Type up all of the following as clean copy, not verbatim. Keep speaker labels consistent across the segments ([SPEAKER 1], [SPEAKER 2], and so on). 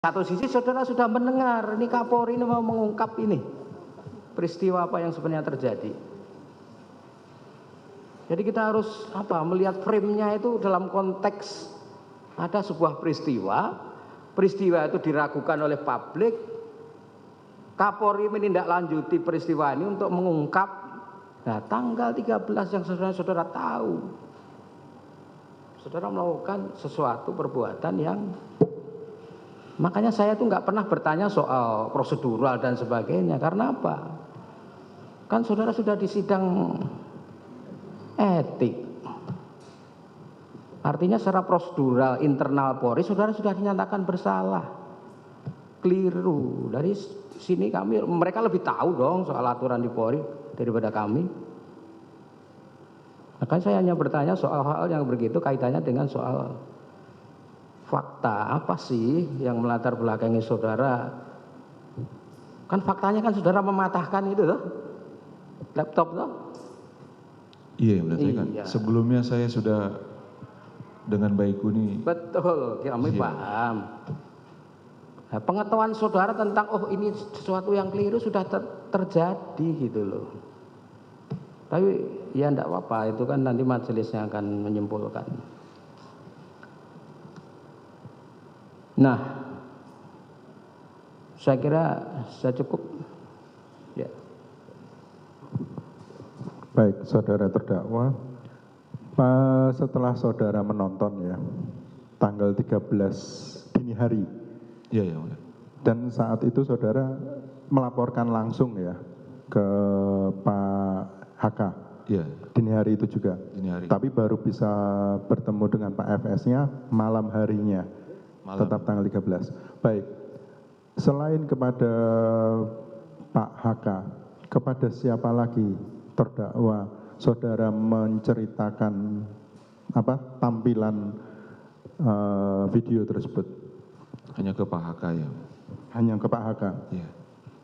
[SPEAKER 1] Satu sisi saudara sudah mendengar, ini Kapolri ini mau mengungkap ini peristiwa apa yang sebenarnya terjadi. Jadi kita harus melihat frame-nya itu dalam konteks ada sebuah peristiwa itu diragukan oleh publik, Kapolri menindaklanjuti peristiwa ini untuk mengungkap. Nah, tanggal 13 yang saudara tahu, saudara melakukan sesuatu perbuatan yang, makanya saya tuh nggak pernah bertanya soal prosedural dan sebagainya. Karena apa? Kan saudara sudah di sidang etik. Artinya secara prosedural internal Polri saudara sudah dinyatakan bersalah, keliru. Dari sini mereka lebih tahu dong soal aturan di Polri daripada kami. Makanya saya hanya bertanya soal hal yang begitu kaitannya dengan soal fakta apa sih yang melatar belakangi saudara. Kan faktanya kan saudara mematahkan itu loh, laptop loh.
[SPEAKER 2] Iya, kan sebelumnya saya sudah dengan Baikuni.
[SPEAKER 1] Betul, kami paham. Nah, pengetahuan saudara tentang ini sesuatu yang keliru sudah terjadi gitu loh. Tapi ya enggak apa-apa, itu kan nanti majelisnya akan menyimpulkan. Nah, saya kira saya cukup. Ya.
[SPEAKER 3] Baik, saudara terdakwa, setelah saudara menonton ya, tanggal 13 dini hari.
[SPEAKER 2] Iya.
[SPEAKER 3] Dan saat itu saudara melaporkan langsung ya ke Pak HK.
[SPEAKER 2] Iya.
[SPEAKER 3] Dini hari itu juga.
[SPEAKER 2] Dini hari.
[SPEAKER 3] Tapi baru bisa bertemu dengan Pak FS-nya malam harinya. Tetap tanggal 13. Baik. Selain kepada Pak HK, kepada siapa lagi terdakwa saudara menceritakan tampilan video tersebut?
[SPEAKER 2] Hanya ke Pak HK ya.
[SPEAKER 3] Hanya ke Pak HK.
[SPEAKER 2] Iya.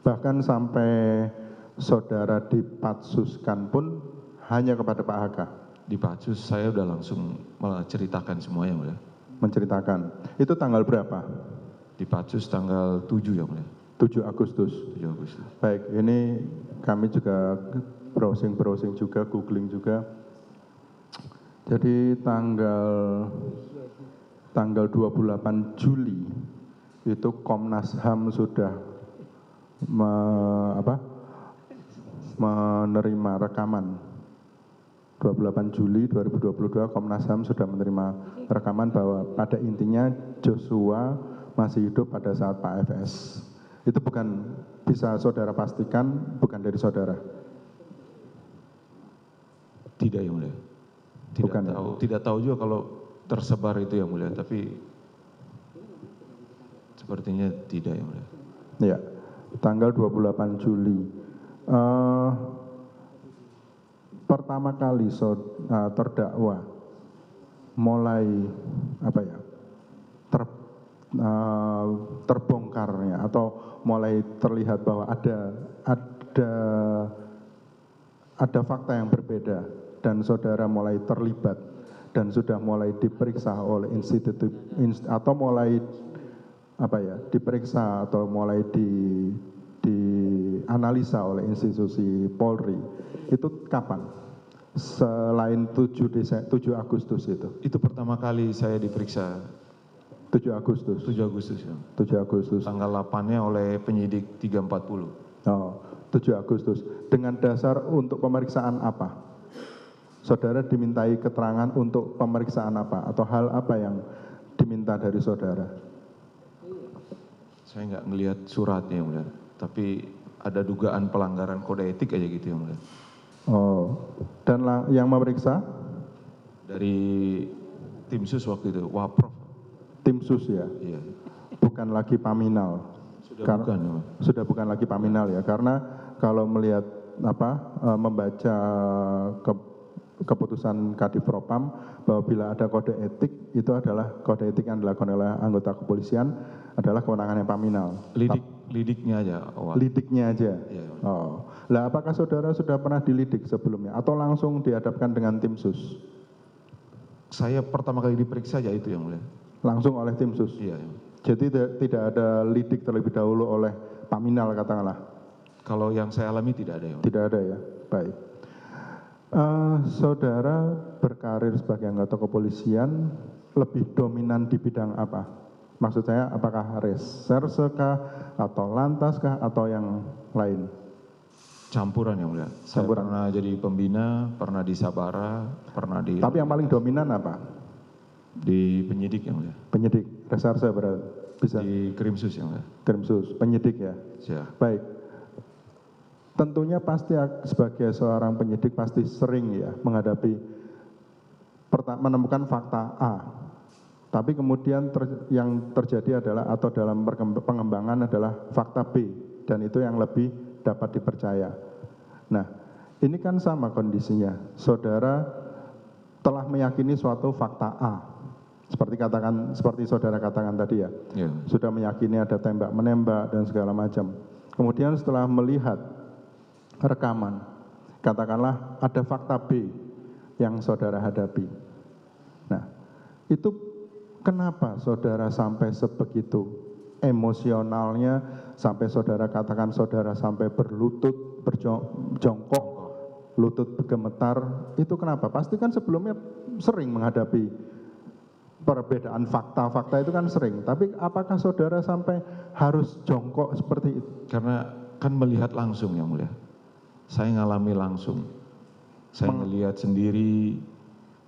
[SPEAKER 3] Bahkan sampai saudara dipatsuskan pun hanya kepada Pak HK.
[SPEAKER 2] Di Patsus saya udah langsung menceritakan semuanya, Mulia.
[SPEAKER 3] Menceritakan. Itu tanggal berapa?
[SPEAKER 2] Di Patsus tanggal 7 ya, Mulia.
[SPEAKER 3] 7 Agustus.
[SPEAKER 2] 7 Agustus.
[SPEAKER 3] Baik, ini kami juga browsing juga, googling juga. Jadi tanggal 28 Juli itu Komnas HAM sudah menerima rekaman. 28 Juli 2022 Komnas HAM sudah menerima rekaman bahwa pada intinya Joshua masih hidup pada saat Pak FS. Itu bukan, bisa saudara pastikan bukan dari saudara?
[SPEAKER 2] Tidak yang Mulia. Tidak tahu juga kalau tersebar itu yang Mulia, tapi sepertinya tidak yang Mulia.
[SPEAKER 3] Ya, tanggal 28 Juli. Pertama kali terdakwa mulai terbongkarnya atau mulai terlihat bahwa ada fakta yang berbeda dan saudara mulai terlibat dan sudah mulai diperiksa oleh diperiksa atau mulai dianalisa oleh institusi Polri. Itu kapan? Selain 7 Agustus itu?
[SPEAKER 2] Itu pertama kali saya diperiksa.
[SPEAKER 3] 7 Agustus?
[SPEAKER 2] 7 Agustus ya.
[SPEAKER 3] 7 Agustus.
[SPEAKER 2] Tanggal 8-nya oleh penyidik 340.
[SPEAKER 3] Oh, 7 Agustus. Dengan dasar untuk pemeriksaan apa? Saudara dimintai keterangan untuk pemeriksaan apa? Atau hal apa yang diminta dari saudara?
[SPEAKER 2] Saya nggak ngelihat suratnya yang Mulia. Tapi ada dugaan pelanggaran kode etik aja gitu yang Mulia.
[SPEAKER 3] Oh, dan yang memeriksa?
[SPEAKER 2] Dari tim sus waktu itu, Waprof.
[SPEAKER 3] Tim sus ya?
[SPEAKER 2] Iya.
[SPEAKER 3] Bukan lagi Paminal?
[SPEAKER 2] Bukan ya.
[SPEAKER 3] Sudah bukan lagi Paminal ya, karena kalau melihat membaca keputusan Kadifropam bahwa bila ada kode etik, itu adalah kode etik yang dilakukan oleh anggota kepolisian adalah kewenangannya Paminal.
[SPEAKER 2] Lidiknya aja awal.
[SPEAKER 3] Lidiknya aja?
[SPEAKER 2] Iya.
[SPEAKER 3] Oh. Lah apakah saudara sudah pernah dilidik sebelumnya atau langsung dihadapkan dengan tim sus?
[SPEAKER 2] Saya pertama kali diperiksa aja itu yang Mulia.
[SPEAKER 3] Langsung oleh tim sus?
[SPEAKER 2] Iya.
[SPEAKER 3] Jadi tidak ada lidik terlebih dahulu oleh Pak Minal katakanlah?
[SPEAKER 2] Kalau yang saya alami tidak ada, yang mulia.
[SPEAKER 3] Tidak ada ya, baik. Saudara berkarir sebagai anggota kepolisian lebih dominan di bidang apa? Maksud saya apakah reserse kah, atau lantas kah, atau yang lain?
[SPEAKER 2] Campuran, yang mulia. Saya
[SPEAKER 3] Campuran.
[SPEAKER 2] pernah jadi pembina, pernah di Sabara, pernah di...
[SPEAKER 3] Tapi yang paling dominan apa?
[SPEAKER 2] Di penyidik, yang mulia.
[SPEAKER 3] Penyidik, reserse berarti bisa?
[SPEAKER 2] Di Krimsus, yang mulia.
[SPEAKER 3] Krimsus, penyidik ya?
[SPEAKER 2] Siap.
[SPEAKER 3] Baik. Tentunya pasti sebagai seorang penyidik pasti sering ya menghadapi menemukan fakta A. Tapi kemudian yang terjadi adalah atau dalam pengembangan adalah fakta B dan itu yang lebih dapat dipercaya. Nah, ini kan sama kondisinya. Saudara telah meyakini suatu fakta A. Seperti saudara katakan tadi ya.
[SPEAKER 2] Ya.
[SPEAKER 3] Sudah meyakini ada tembak menembak dan segala macam. Kemudian setelah melihat rekaman, katakanlah ada fakta B yang saudara hadapi. Nah, itu kenapa saudara sampai sebegitu emosionalnya, sampai saudara katakan saudara sampai berlutut, berjongkok, lutut bergemetar, itu kenapa? Pasti kan sebelumnya sering menghadapi perbedaan fakta-fakta itu kan sering, tapi apakah saudara sampai harus jongkok seperti itu?
[SPEAKER 2] Karena kan melihat langsung, yang mulia. Saya ngalami langsung. Saya melihat sendiri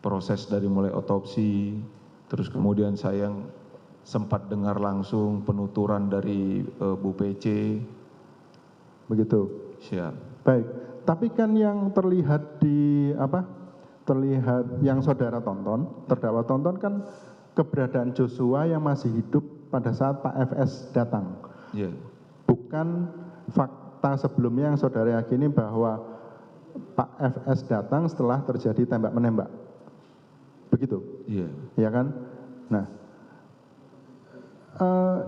[SPEAKER 2] proses dari mulai otopsi, terus kemudian saya yang sempat dengar langsung penuturan dari Bu PC.
[SPEAKER 3] Begitu.
[SPEAKER 2] Siap.
[SPEAKER 3] Baik. Tapi kan yang terlihat di terlihat yang saudara tonton, terdakwa tonton kan keberadaan Joshua yang masih hidup pada saat Pak FS datang.
[SPEAKER 2] Iya.
[SPEAKER 3] Bukan fakta sebelumnya yang saudara yakini bahwa Pak FS datang setelah terjadi tembak menembak. Begitu?
[SPEAKER 2] Iya.
[SPEAKER 3] Ya kan? Nah,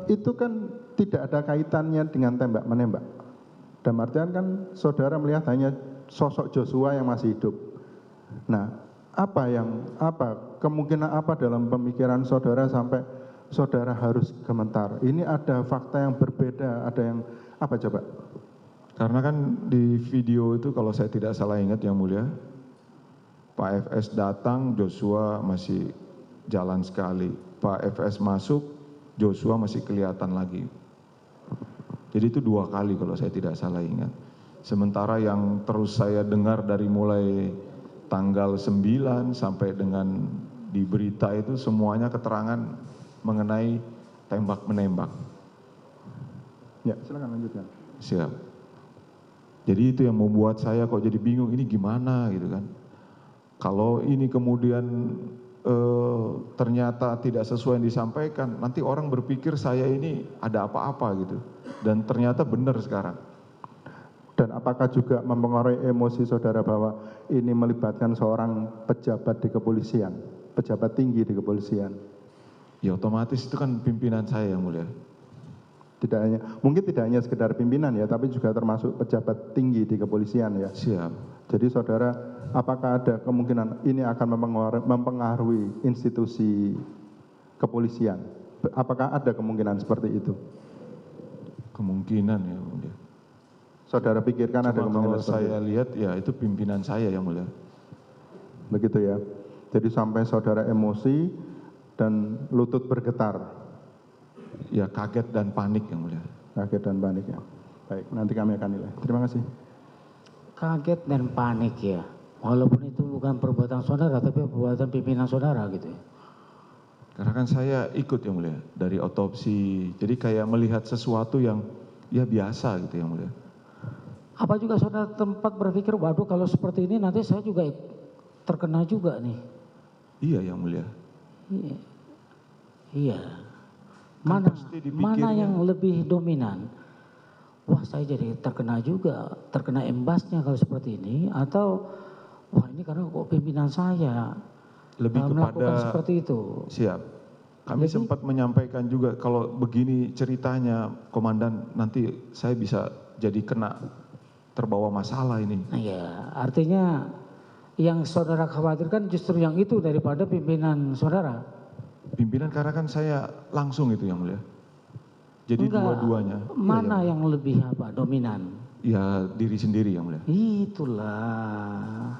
[SPEAKER 3] itu kan tidak ada kaitannya dengan tembak menembak. Dan artian kan saudara melihat hanya sosok Joshua yang masih hidup. Nah, kemungkinan apa dalam pemikiran saudara sampai saudara harus gemetar? Ini ada fakta yang berbeda, ada yang apa coba?
[SPEAKER 2] Karena kan di video itu kalau saya tidak salah ingat, yang mulia, Pak FS datang, Joshua masih jalan sekali. Pak FS masuk, Joshua masih kelihatan lagi. Jadi itu 2 kali kalau saya tidak salah ingat. Sementara yang terus saya dengar dari mulai tanggal 9 sampai dengan di berita itu semuanya keterangan mengenai tembak menembak.
[SPEAKER 3] Ya, silakan lanjutkan.
[SPEAKER 2] Siap. Jadi itu yang membuat saya kok jadi bingung, ini gimana gitu kan. Kalau ini kemudian ternyata tidak sesuai yang disampaikan, nanti orang berpikir saya ini ada apa-apa gitu. Dan ternyata benar sekarang.
[SPEAKER 3] Dan apakah juga mempengaruhi emosi saudara bahwa ini melibatkan seorang pejabat di kepolisian, pejabat tinggi di kepolisian?
[SPEAKER 2] Ya otomatis itu kan pimpinan saya, yang mulia.
[SPEAKER 3] Mungkin tidak hanya sekedar pimpinan ya, tapi juga termasuk pejabat tinggi di kepolisian ya.
[SPEAKER 2] Siap.
[SPEAKER 3] Jadi saudara, apakah ada kemungkinan ini akan mempengaruhi institusi kepolisian? Apakah ada kemungkinan seperti itu?
[SPEAKER 2] Kemungkinan, ya mulia.
[SPEAKER 3] Saudara pikirkan ada kemungkinan
[SPEAKER 2] kalau saya lihat ya itu pimpinan saya, yang mulia.
[SPEAKER 3] Begitu ya. Jadi sampai saudara emosi dan lutut bergetar.
[SPEAKER 2] Ya kaget dan panik, yang mulia.
[SPEAKER 3] Kaget dan panik ya. Baik, nanti kami akan nilai. Terima kasih.
[SPEAKER 4] Kaget dan panik ya. Walaupun itu bukan perbuatan saudara, tapi perbuatan pimpinan saudara gitu ya.
[SPEAKER 2] Karena kan saya ikut, yang mulia, dari otopsi. Jadi kayak melihat sesuatu yang ya biasa gitu, yang mulia.
[SPEAKER 4] Apa juga saudara tempat berpikir, waduh kalau seperti ini nanti saya juga terkena juga nih.
[SPEAKER 2] Iya, yang mulia.
[SPEAKER 4] Iya. Iya.
[SPEAKER 2] Kan
[SPEAKER 4] Mana yang lebih dominan? Wah saya jadi terkena juga, terkena imbasnya kalau seperti ini, atau wah ini karena kok pimpinan saya
[SPEAKER 2] Lebih
[SPEAKER 4] melakukan
[SPEAKER 2] kepada
[SPEAKER 4] seperti itu.
[SPEAKER 2] Siap. Kami
[SPEAKER 4] Jadi,
[SPEAKER 2] sempat menyampaikan juga kalau begini ceritanya, Komandan, nanti saya bisa jadi kena terbawa masalah ini.
[SPEAKER 4] nah ya, artinya yang saudara khawatirkan justru yang itu daripada pimpinan saudara.
[SPEAKER 2] Pimpinan, karena kan saya langsung itu, yang mulia. Jadi
[SPEAKER 4] Enggak,
[SPEAKER 2] dua-duanya.
[SPEAKER 4] mana yang lebih apa dominan?
[SPEAKER 2] Ya diri sendiri yang mulia.
[SPEAKER 4] Itulah.